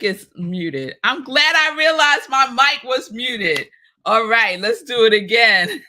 is muted. I'm glad I realized my mic was muted. All right, let's do it again.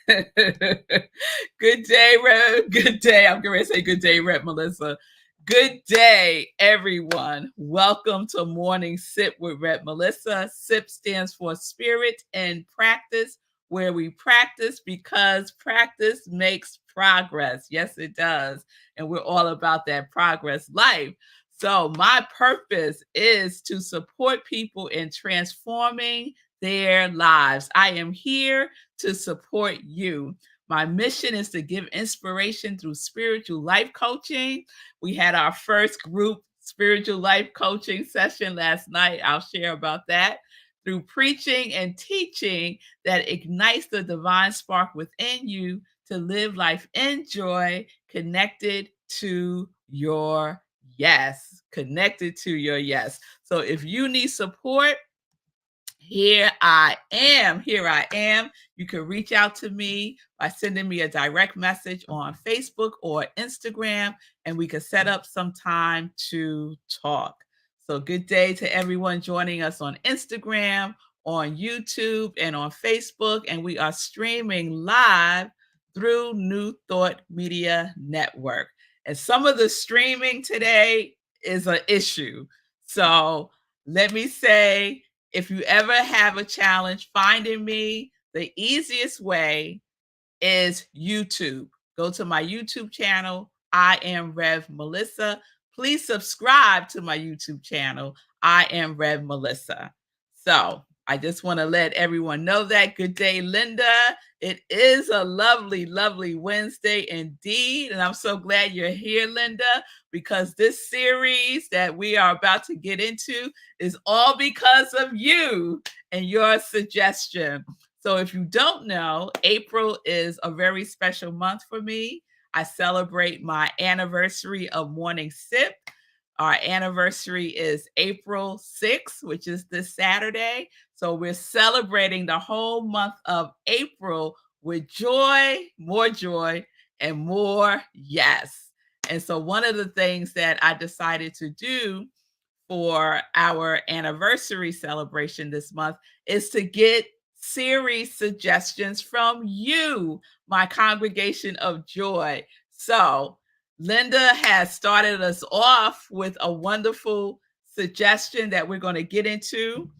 Good day, Rev. Good day. I'm going to say good day, Rev Melissa. Good day, everyone. Welcome to Morning Sip with Rev Melissa. SIP stands for Spirit and Practice, where we practice because practice makes progress. Yes, it does. And we're all about that progress life. So, my purpose is to support people in transforming their lives. I am here to support you. My mission is to give inspiration through spiritual life coaching. We had our first group spiritual life coaching session last night. I'll share about that. Through preaching and teaching that ignites the divine spark within you to live life in joy, connected to your yes. Connected to your yes. So if you need support, here I am. Here I am. You can reach out to me by sending me a direct message on Facebook or Instagram, and we can set up some time to talk. So, good day to everyone joining us on Instagram, on YouTube, and on Facebook. And we are streaming live through New Thought Media Network. And some of the streaming today is an issue. So, let me say, if you ever have a challenge finding me, the easiest way is YouTube. Go to my YouTube channel, I am Rev Melissa. Please subscribe to my YouTube channel, I am Rev Melissa. So I just want to let everyone know that. Good day, Linda. It is a lovely, lovely Wednesday indeed. And I'm so glad you're here, Linda, because this series that we are about to get into is all because of you and your suggestion. So if you don't know, April is a very special month for me. I celebrate my anniversary of Morning Sip. Our anniversary is April 6th, which is this Saturday. So we're celebrating the whole month of April with joy, and more yes. And so one of the things that I decided to do for our anniversary celebration this month is to get series suggestions from you, my congregation of joy. So Linda has started us off with a wonderful suggestion that we're going to get into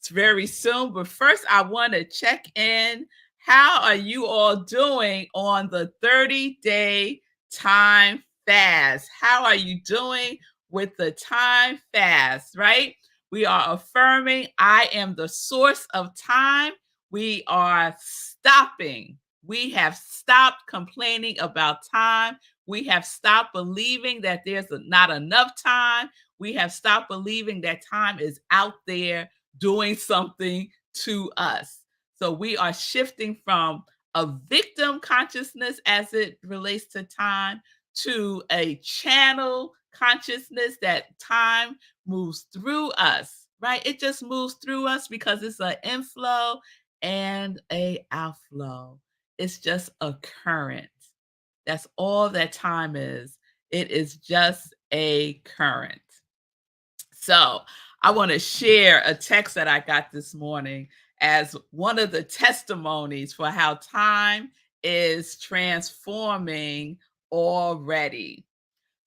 very soon. But first, I want to check in. How are you all doing on the 30-day time fast? How are you doing with the time fast, right? We are affirming I am the source of time. We are stopping. We have stopped complaining about time. We have stopped believing that there's not enough time. We have stopped believing that time is out there doing something to us. So we are shifting from a victim consciousness as it relates to time to a channel consciousness that time moves through us, right? It just moves through us because it's an inflow and a outflow. It's just a current. That's all that time is. It is just a current. So I want to share a text that I got this morning as one of the testimonies for how time is transforming already.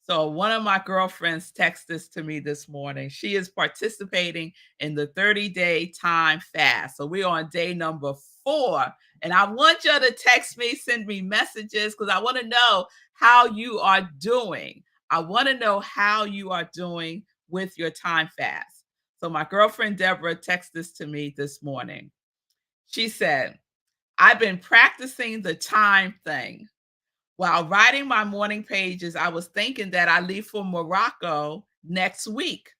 So one of my girlfriends texted this to me this morning. She is participating in the 30-day time fast. So we're on day number 4. And I want you to text me, send me messages, because I want to know how you are doing. I want to know how you are doing with your time fast. So my girlfriend Deborah texted this to me this morning. She said, I've been practicing the time thing. While writing my morning pages, I was thinking that I leave for Morocco next week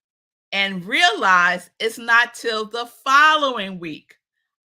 and realized it's not till the following week.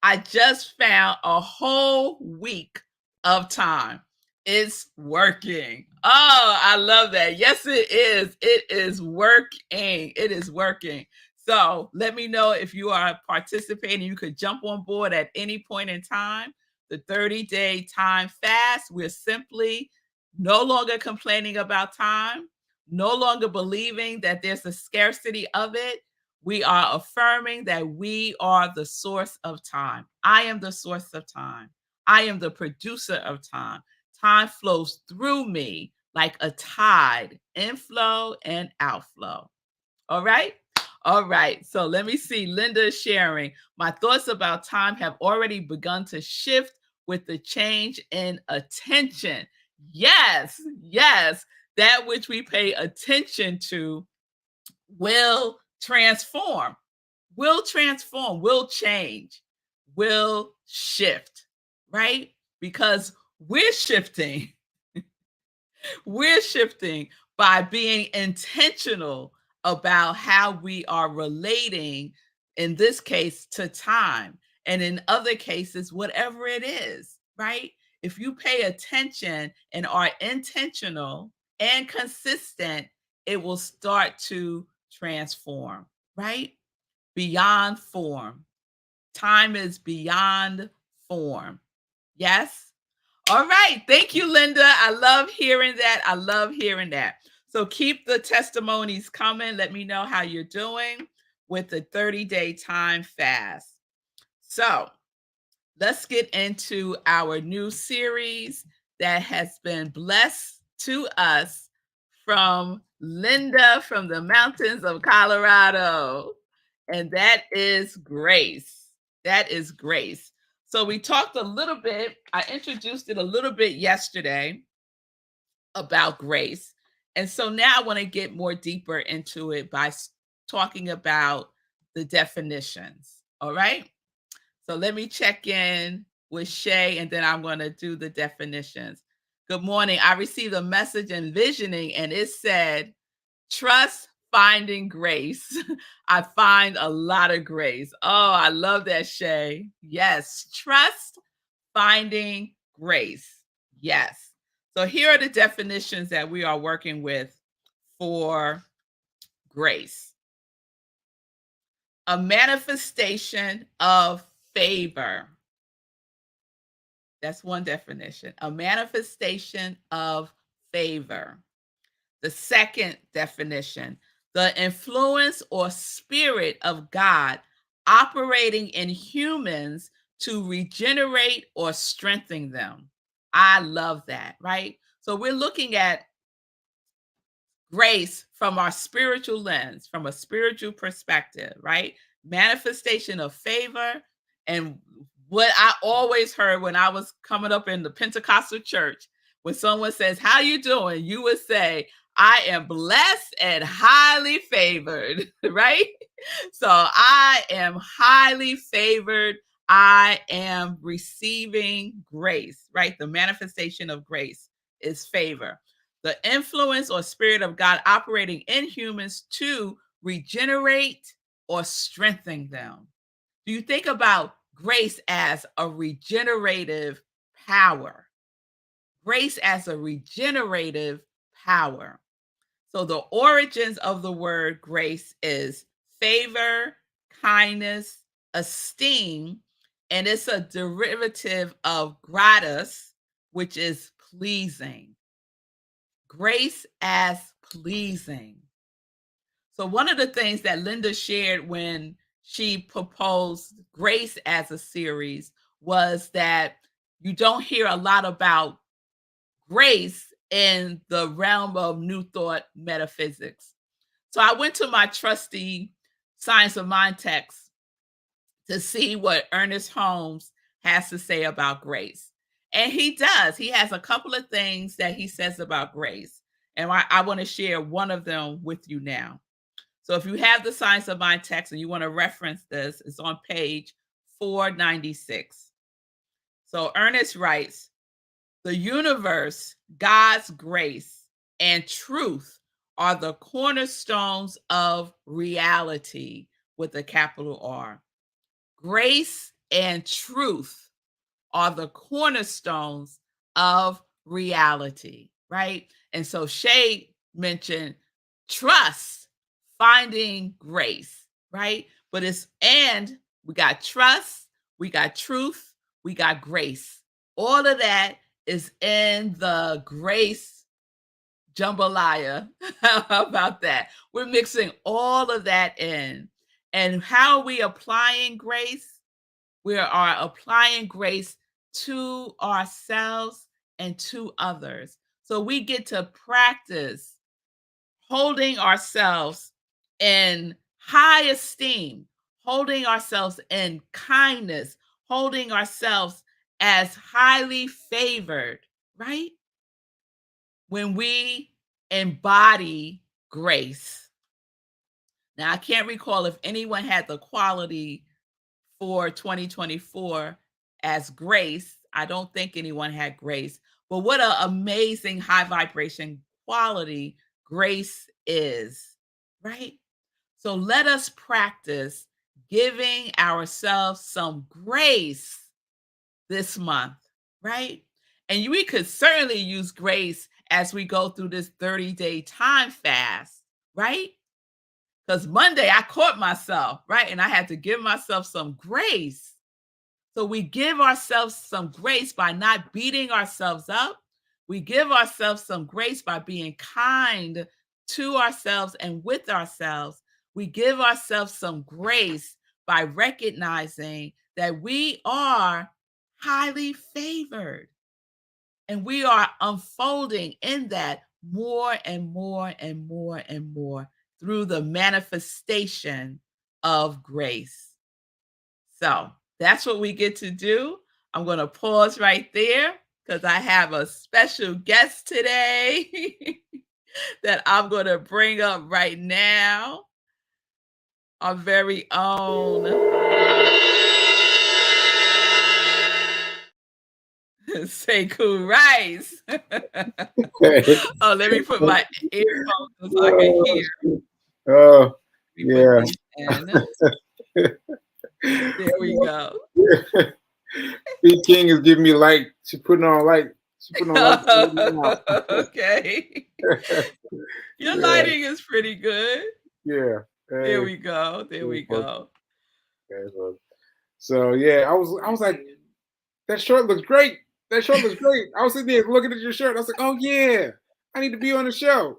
I just found a whole week of time. It's working. Oh, I love that. Yes, it is. It is working. It is working. So let me know if you are participating. You could jump on board at any point in time. The 30-day time fast, we're simply no longer complaining about time, no longer believing that there's a scarcity of it. We are affirming that we are the source of time. I am the source of time. I am the producer of time. Time flows through me like a tide, inflow and outflow. All right? All right. So let me see. Linda is sharing. My thoughts about time have already begun to shift with the change in attention. Yes, yes. That which we pay attention to will transform, will change, will shift, right? Because we're shifting. We're shifting by being intentional about how we are relating, in this case, to time, and in other cases, whatever it is, right? If you pay attention and are intentional and consistent, it will start to transform, right? Beyond form. Time is beyond form. Yes? All right. Thank you, Linda. I love hearing that. I love hearing that. So keep the testimonies coming. Let me know how you're doing with the 30-day time fast. So let's get into our new series that has been blessed to us from Linda from the mountains of Colorado. And that is grace. That is grace. So we talked a little bit, I introduced it a little bit yesterday about grace. And so now I want to get more deeper into it by talking about the definitions. All right. So let me check in with Shay and then I'm going to do the definitions. Good morning. I received a message in visioning and it said, trust finding grace. I find a lot of grace. Oh, I love that, Shay. Yes, trust finding grace. Yes. So here are the definitions that we are working with for grace. A manifestation of favor. That's one definition. A manifestation of favor. The second definition, the influence or spirit of God operating in humans to regenerate or strengthen them. I love that, right? So we're looking at grace from our spiritual lens, from a spiritual perspective, right? Manifestation of favor. And what I always heard when I was coming up in the Pentecostal church, when someone says, how you doing? You would say, I am blessed and highly favored, right? So I am highly favored. I am receiving grace, right? The manifestation of grace is favor. The influence or spirit of God operating in humans to regenerate or strengthen them. Do you think about grace as a regenerative power? Grace as a regenerative power. So the origins of the word grace is favor, kindness, esteem, and it's a derivative of gratus, which is pleasing. Grace as pleasing. So one of the things that Linda shared when she proposed grace as a series was that you don't hear a lot about grace in the realm of New Thought metaphysics. So I went to my trusty Science of Mind text to see what Ernest Holmes has to say about grace. And he does. He has a couple of things that he says about grace. And I want to share one of them with you now. So if you have the Science of Mind text and you want to reference this, it's on page 496. So Ernest writes, the universe, God's grace, and truth are the cornerstones of reality with a capital R. Grace and truth are the cornerstones of reality, right? And so Shay mentioned trust, finding grace, right? But and we got trust, we got truth, we got grace. All of that is in the grace jambalaya. How about that? We're mixing all of that in. And how are we applying grace? We are applying grace to ourselves and to others. So we get to practice holding ourselves in high esteem, holding ourselves in kindness, holding ourselves as highly favored, right? When we embody grace. Now, I can't recall if anyone had the quality for 2024 as grace. I don't think anyone had grace, but what an amazing high vibration quality grace is, right? So let us practice giving ourselves some grace this month, right? And we could certainly use grace as we go through this 30-day time fast, right? Because Monday I caught myself, right? And I had to give myself some grace. So we give ourselves some grace by not beating ourselves up. We give ourselves some grace by being kind to ourselves and with ourselves. We give ourselves some grace by recognizing that we are highly favored. And we are unfolding in that more and more and more and more through the manifestation of grace. So that's what we get to do. I'm going to pause right there because I have a special guest today that I'm going to bring up right now. Our very own Sekou Rice. Oh, let me put my earphones so I can hear. Oh, Let me put these in. There we go. B King is giving me light. She putting on light. She putting on light. Okay. Your lighting is pretty good. Yeah. Hey, There we go. There we go. Okay, so yeah, I was like, that shirt looks great. That shirt looks great. I was sitting there looking at your shirt. I was like, oh yeah, I need to be on the show.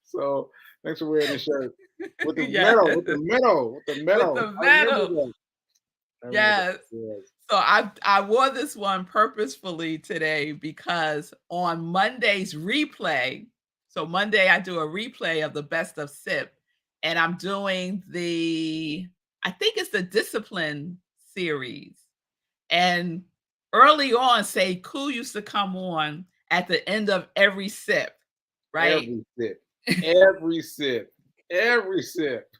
So thanks for wearing the shirt with the Yes. medal, with the medal, with the medal. With the I remember medal. that. Yes. Yes. So I wore this one purposefully today because on Monday's replay, so Monday I do a replay of the best of SIP, and I'm doing I think it's the discipline series. And early on, Sekou used to come on at the end of every sip, right? Every sip, every sip, every sip.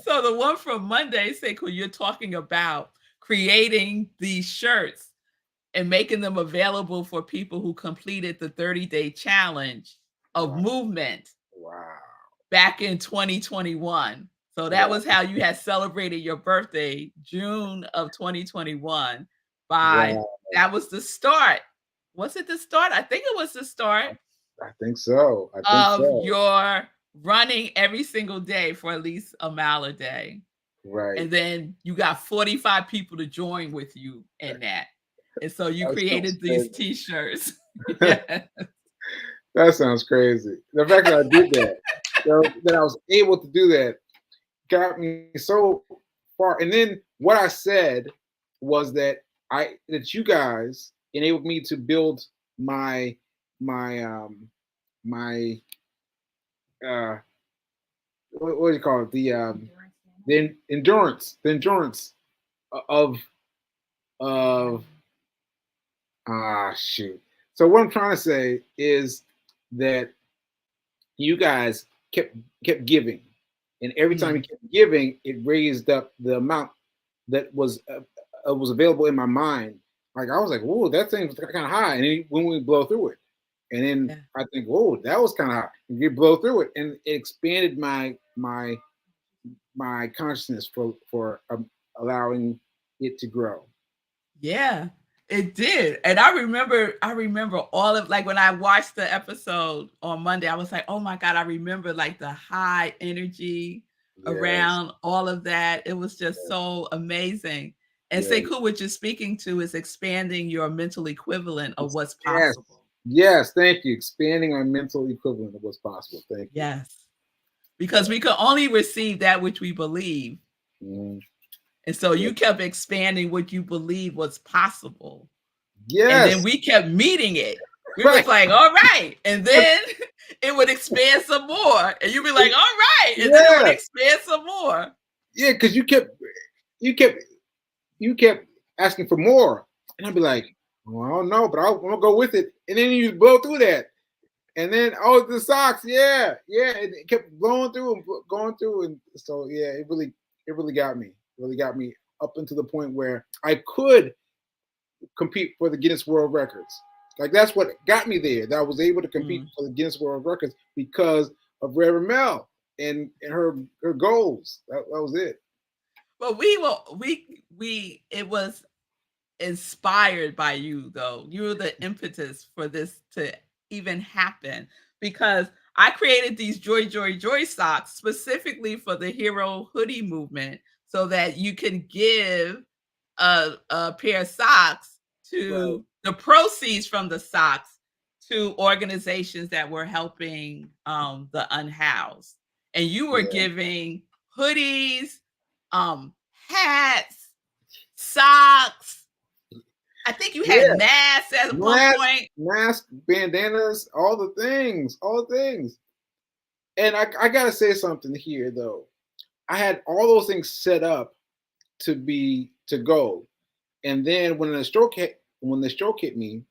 So the one from Monday, Sekou, you're talking about creating these shirts and making them available for people who completed the 30-day challenge of movement. Wow. Back in 2021. So that was how you had celebrated your birthday, June of 2021. That was the start. Was it the start? I think it was the start. I think so. Of your running every single day for at least a mile a day. Right. And then you got 45 people to join with you in that. And so you created these t-shirts. Yes. That sounds crazy. The fact that I did that, that I was able to do that, got me so far. And then what I said was that you guys enabled me to build my what do you call it, the endurance of shoot. So what I'm trying to say is that you guys kept giving, and every time you kept giving, it raised up the amount that was available in my mind. Like I was like, "Whoa, that thing was kind of high," and then when we blow through it, and then I think, "Whoa, that was kind of high." And you blow through it, and it expanded my consciousness for allowing it to grow. Yeah, it did. And I remember all of, like, when I watched the episode on Monday, I was like, oh my God, I remember like the high energy around all of that. It was just so amazing. And Sekou, what you're speaking to is expanding your mental equivalent of what's possible. Yes, thank you. Expanding our mental equivalent of what's possible. Thank you. Yes. because we could only receive that which we believe. Mm. And so you kept expanding what you believe was possible. Yes. And then we kept meeting it. We was like, all right. And then it would expand some more. And you'd be like, all right. And then it would expand some more. Yeah, because you kept asking for more. And I'd be like, well, I don't know, but I'm gonna go with it. And then you blow through that. And then the socks, yeah. It kept blowing through and going through. And so it really got me. Really got me up until the point where I could compete for the Guinness World Records. Like that's what got me there. That I was able to compete for the Guinness World Records because of Rev Mel and her goals. That was it. But it was inspired by you though. You were the impetus for this to even happen, because I created these joy socks specifically for the hero hoodie movement, so that you can give a pair of socks to the proceeds from the socks to organizations that were helping the unhoused. And you were giving hoodies, hats, socks. I think you had masks at one point. Masks, bandanas, all the things. And I gotta say something here though. I had all those things set up to go. And then when the stroke hit me,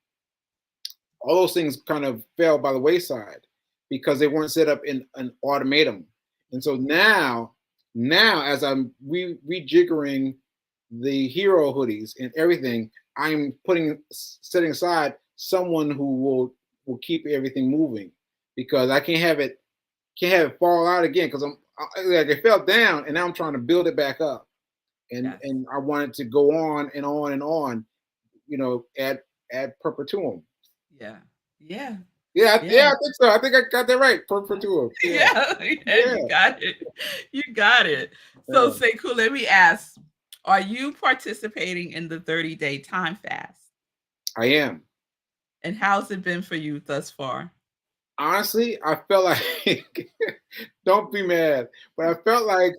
all those things kind of fell by the wayside because they weren't set up in an automatum. And so now as I'm rejiggering the hero hoodies and everything, I'm setting aside someone who will keep everything moving, because I can't have it fall out again, because it fell down and now I'm trying to build it back up. And I want it to go on and on and on, ad perpetuum. Yeah. I think so. I think I got that right. Perpetuum. Yeah. You got it. You got it. So Sekou, let me ask, are you participating in the 30-day time fast? I am. And how's it been for you thus far? Honestly, I felt like don't be mad, but I felt like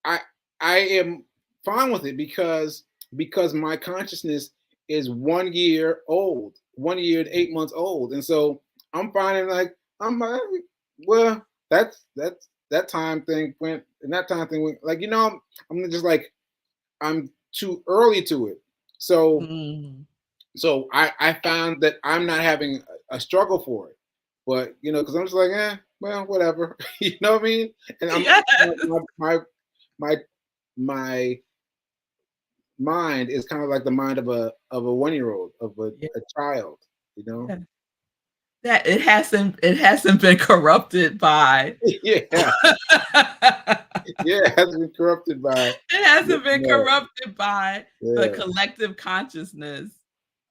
I am fine with it because my consciousness is 1 year old, 1 year and 8 months old. And so I'm finding well, that time thing went, and that time thing went, I'm just like, I'm too early to it. So, so I found that I'm not having a struggle for it, but, because I'm just like, well, whatever, you know what I mean? And my mind is kind of like the mind of a 1-year-old, of a child, That it hasn't been corrupted by it hasn't been corrupted by the collective consciousness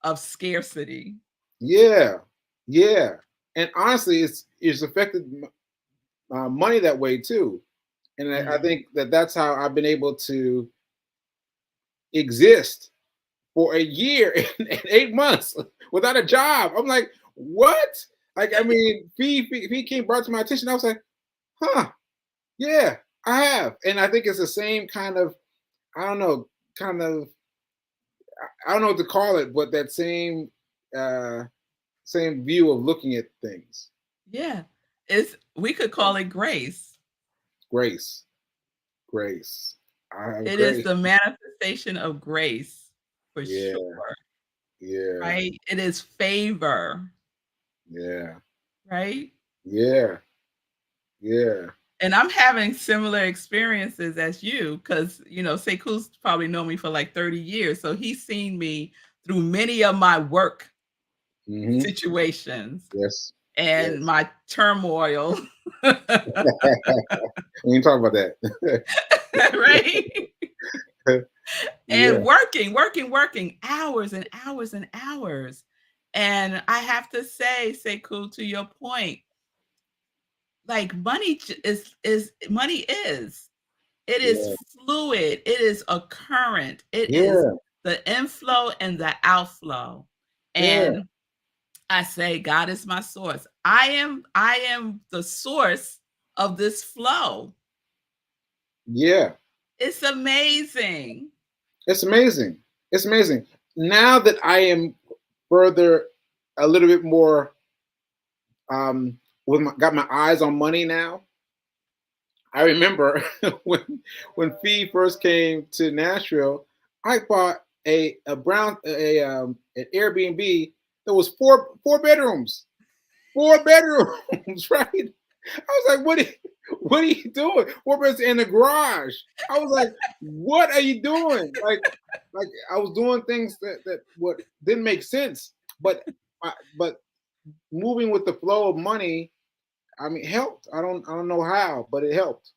of scarcity. And honestly, it's affected money that way too. And I think that's how I've been able to exist for a year and 8 months without a job. I'm like, what? Like, I mean, fee came brought to my attention. I was like, yeah, I have. And I think it's the same kind of, I don't know what to call it, but that same view of looking at things. Yeah. We could call it grace. Grace. It is the manifestation of grace, for sure. Yeah. Right? It is favor. Yeah. Right? Yeah. And I'm having similar experiences as you, because, Sekou's probably known me for like 30 years. So he's seen me through many of my work situations. Yes. And my turmoil. We can talk about that. Right? And working hours and hours and hours. And I have to say, Sekou, to your point, like money is fluid. It is a current. It is the inflow and the outflow. And I say, God is my source. I am the source of this flow. Yeah. It's amazing. It's amazing. It's amazing. Now that I am further, a little bit more, got my eyes on money now. I remember when Fee first came to Nashville, I bought an Airbnb that was four bedrooms, 4 bedrooms, right? I was like, what are you doing? 4 bedrooms in the garage. I was like, what are you doing? Like I was doing things that what didn't make sense, but moving with the flow of money, I mean, helped. I don't know how, but it helped.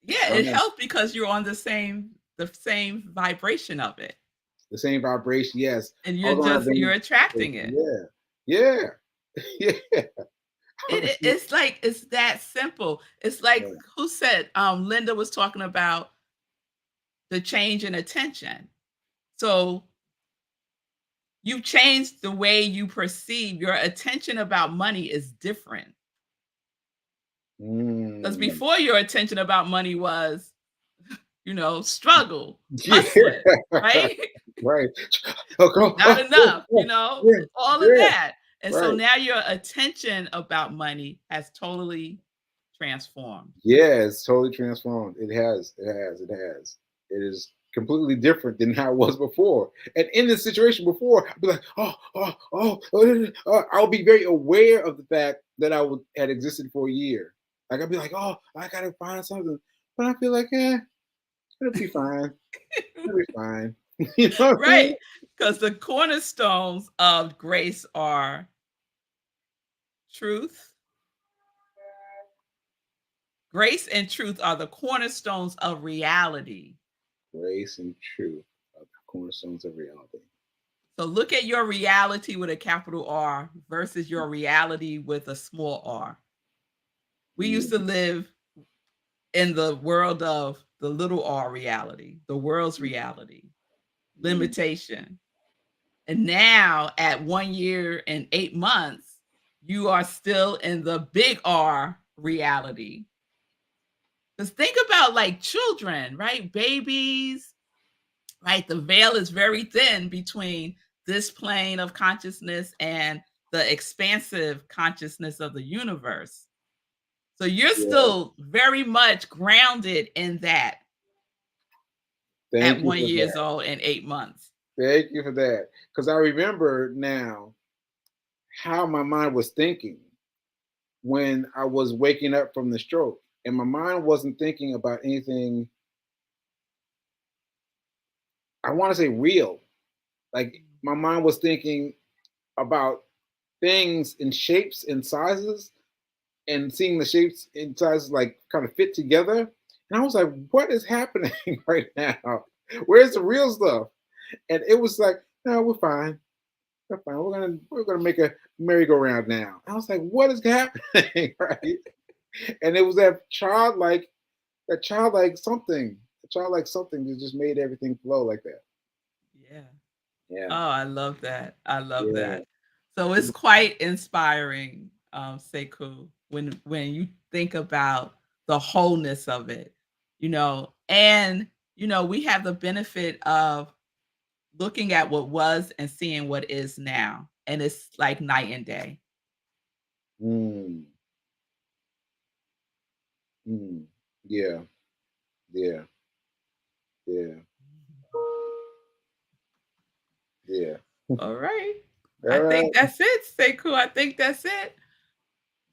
Yeah, I don't it know. helps because you're on the same vibration of it. The same vibration, yes. And I was on that you're vein. attracting it. Yeah, yeah. It's like it's that simple. It's like who said Linda was talking about the change in attention. So you changed the way you perceive your attention about money is different. Because Mm. before your attention about money was, struggle, Yeah, hustling, right? right. Oh, girl. Not enough, Yeah, all of yeah, that. And so right. now your attention about money has totally transformed. Yeah, it's totally transformed. It has. It has. It has. It is completely different than how it was before. And in the situation before, I'd be like, I'll be very aware of the fact that had existed for a year. Like I'd be like, oh, I gotta find something, but I feel like, it'll be fine. It'll be fine. You know what I mean? Right. Because the cornerstones of grace are truth. Grace and truth are the cornerstones of reality. Grace and truth are the cornerstones of reality. So look at your reality with a capital R versus your reality with a small r. We used to live in the world of the little r reality, the world's reality, limitation. And now at 1 year and 8 months, you are still in the big R reality. Because think about like children, right? Babies, right? The veil is very thin between this plane of consciousness and the expansive consciousness of the universe. So you're Yeah. still very much grounded in that at Thank you 1 for years that. old and 8 months. Thank you for that. Because I remember now how my mind was thinking when I was waking up from the stroke. And my mind wasn't thinking about anything, I want to say real. Like my mind was thinking about things in shapes and sizes and seeing the shapes and sizes like kind of fit together. And I was like, what is happening right now? Where's the real stuff? And it was like, no, we're fine. We're fine. We're gonna make a merry-go-round now. I was like, what is happening? Right. And it was that childlike something that just made everything flow like that. Yeah. Oh, Yeah. I love that. I love Yeah. that. So it's quite inspiring, Sekou, when you think about the wholeness of it, and we have the benefit of looking at what was and seeing what is now, and it's like night and day. Mm, mm. Yeah. Yeah. Yeah. Yeah. All right. I All right. think that's it, Sekou. I think that's it.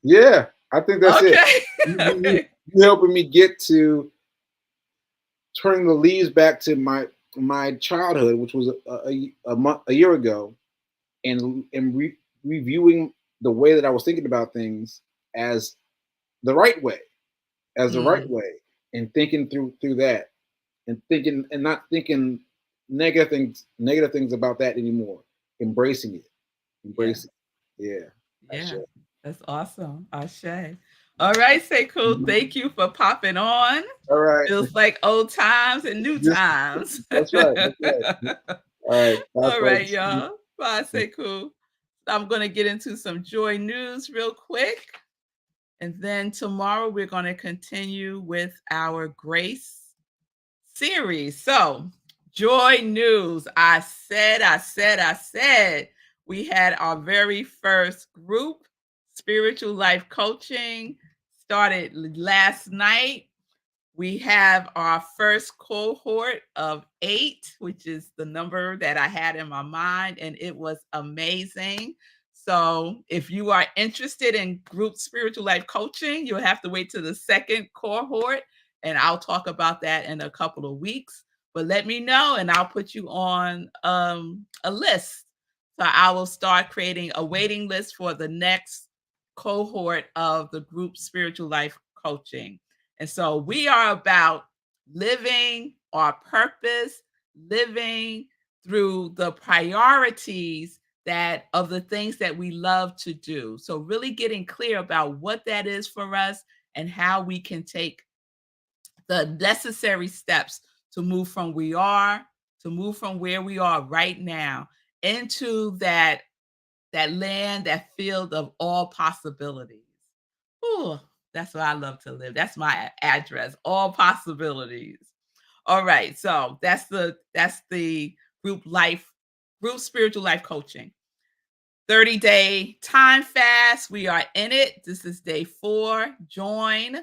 Yeah. I think that's it. Okay. You Okay. helping me get to turning the leaves back to my childhood, which was a year ago, and reviewing the way that I was thinking about things as the right way, Mm, and thinking through that, and thinking and not thinking negative things about that anymore. Embracing it, yeah. embracing. It. Yeah, that's Yeah, it. that's awesome. Ashe. All right, Sekou, thank you for popping on. All right, Feels like old times and new just times. that's right. That's right. All right, bye, All right, folks. y'all. Bye, Sekou. I'm going to get into some joy news real quick. And then tomorrow we're going to continue with our grace series. So, joy news. I said, we had our very first group, spiritual life coaching, started last night. We have our first cohort of 8, which is the number that I had in my mind, and it was amazing. So, if you are interested in group spiritual life coaching, you'll have to wait to the second cohort, and I'll talk about that in a couple of weeks. But let me know, and I'll put you on a list. So, I will start creating a waiting list for the next cohort of the group spiritual life coaching. And so we are about living our purpose, living through the priorities that of the things that we love to do. So really getting clear about what that is for us and how we can take the necessary steps to move from where we are right now into that land, that field of all possibilities. Ooh, that's where I love to live. That's my address, all possibilities. All right, so that's the group spiritual life coaching. 30-day time fast. We are in it. This is day 4. Join.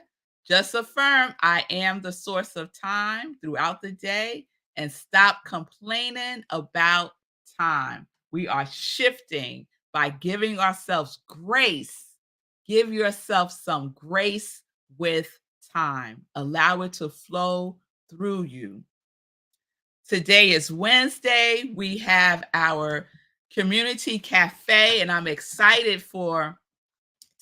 Just affirm I am the source of time throughout the day and stop complaining about time. We are shifting by giving ourselves grace. Give yourself some grace with time. Allow it to flow through you. Today is Wednesday. We have our community cafe, and I'm excited for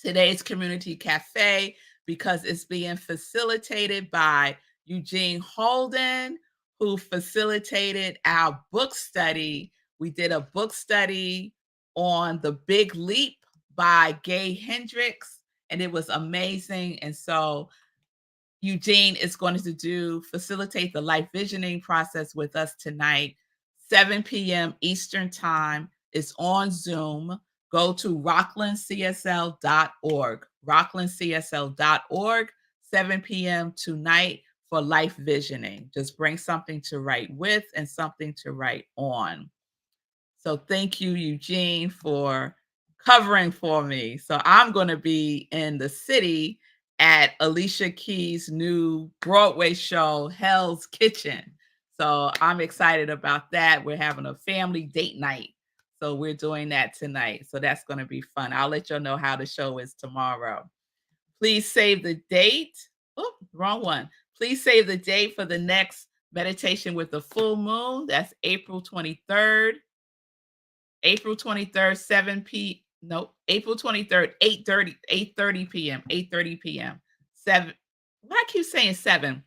today's community cafe because it's being facilitated by Eugene Holden, who facilitated our book study. We did a book study on The Big Leap by Gay Hendricks, and it was amazing. And so Eugene is going to facilitate the life visioning process with us tonight, 7 p.m. Eastern Time. It's on Zoom. Go to rocklandcsl.org, rocklandcsl.org, 7 p.m. tonight for life visioning. Just bring something to write with and something to write on. So thank you, Eugene, for covering for me. So I'm going to be in the city at Alicia Keys' new Broadway show, Hell's Kitchen. So I'm excited about that. We're having a family date night. So we're doing that tonight. So that's going to be fun. I'll let you know how the show is tomorrow. Please save the date. Oh, wrong one. Please save the date for the next meditation with the full moon. That's April 23rd. April 23rd, 7 p. No, April 23rd, 8:30 p.m. 8:30 p.m. 7. Why I keep saying 7?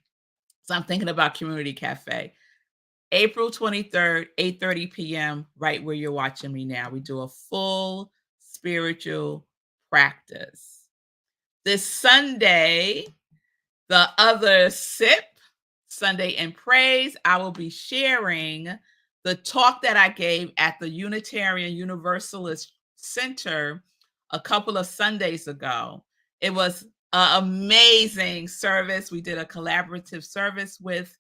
So I'm thinking about Community Cafe. April 23rd, 8:30 p.m. right where you're watching me now. We do a full spiritual practice. This Sunday, the other sip, Sunday in Praise, I will be sharing the talk that I gave at the Unitarian Universalist Center a couple of Sundays ago. It was an amazing service. We did a collaborative service with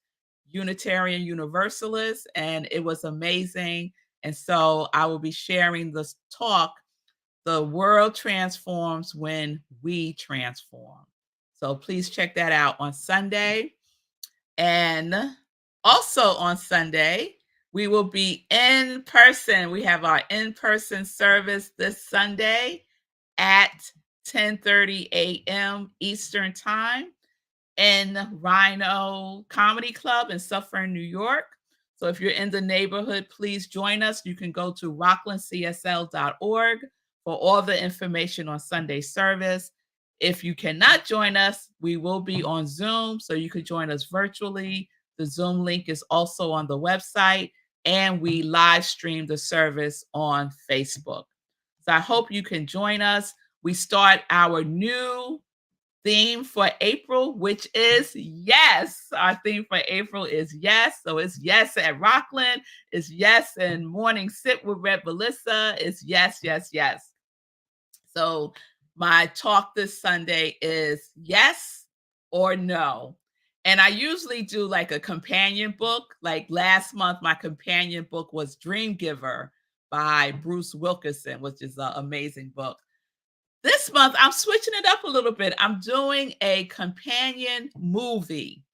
Unitarian Universalists, and it was amazing. And so I will be sharing this talk, The World Transforms When We Transform. So please check that out on Sunday. And also on Sunday, we will be in person. We have our in-person service this Sunday at 10:30 a.m. Eastern Time in Rhino Comedy Club in Suffern, New York. So if you're in the neighborhood, please join us. You can go to rocklandcsl.org for all the information on Sunday service. If you cannot join us, we will be on Zoom, so you could join us virtually. The Zoom link is also on the website, and we live stream the service on Facebook. So I hope you can join us. We start our new theme for April, which is yes. Our theme for April is yes. So it's yes at Rockland. It's yes in Morning Sip with Rev Melissa. It's yes, yes, yes. So my talk this Sunday is yes or no. And I usually do like a companion book. Like last month, my companion book was Dream Giver by Bruce Wilkinson, which is an amazing book. This month, I'm switching it up a little bit. I'm doing a companion movie.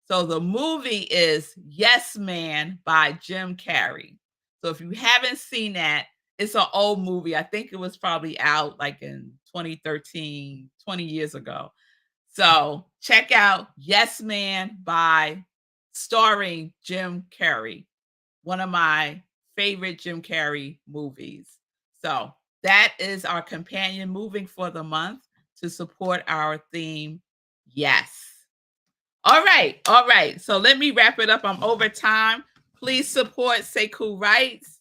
So the movie is Yes Man by Jim Carrey. So if you haven't seen that, it's an old movie. I think it was probably out like in 2013, 20 years ago. So check out Yes Man by starring Jim Carrey, one of my favorite Jim Carrey movies. So that is our companion moving for the month to support our theme, yes. All right, all right. So let me wrap it up. I'm over time. Please support Sekou Wrights.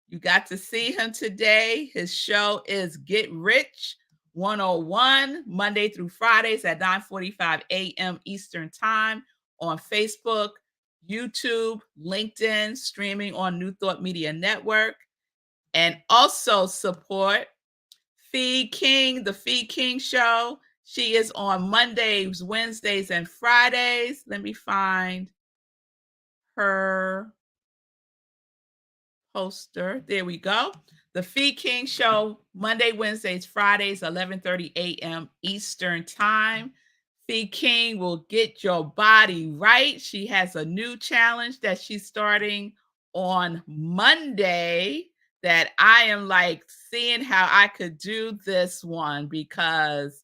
You got to see him today. His show is Get Rich 101, Monday through Fridays at 9:45 a.m. Eastern Time on Facebook, YouTube, LinkedIn, streaming on New Thought Media Network. And also support Fee King, the Fee King Show. She is on Mondays, Wednesdays, and Fridays. Let me find her poster. There we go. The Fee King Show, Monday, Wednesdays, Fridays, 11:30 a.m. Eastern Time. Fee King will get your body right. She has a new challenge that she's starting on Monday that I am like seeing how I could do this one because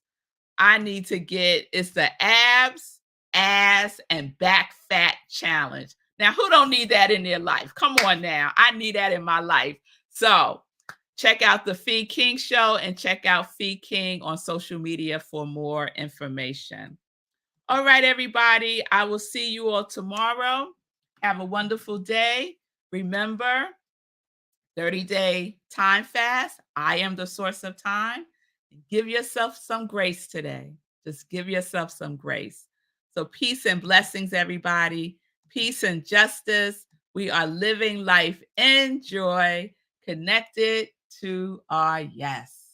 I need to get it's the abs, ass, and back fat challenge. Now, who don't need that in their life? Come on now. I need that in my life. So check out the Fee King Show and check out Fee King on social media for more information. All right, everybody. I will see you all tomorrow. Have a wonderful day. Remember, 30-day time fast. I am the source of time. Give yourself some grace today. Just give yourself some grace. So peace and blessings, everybody. Peace and justice. We are living life in joy, connected to our yes.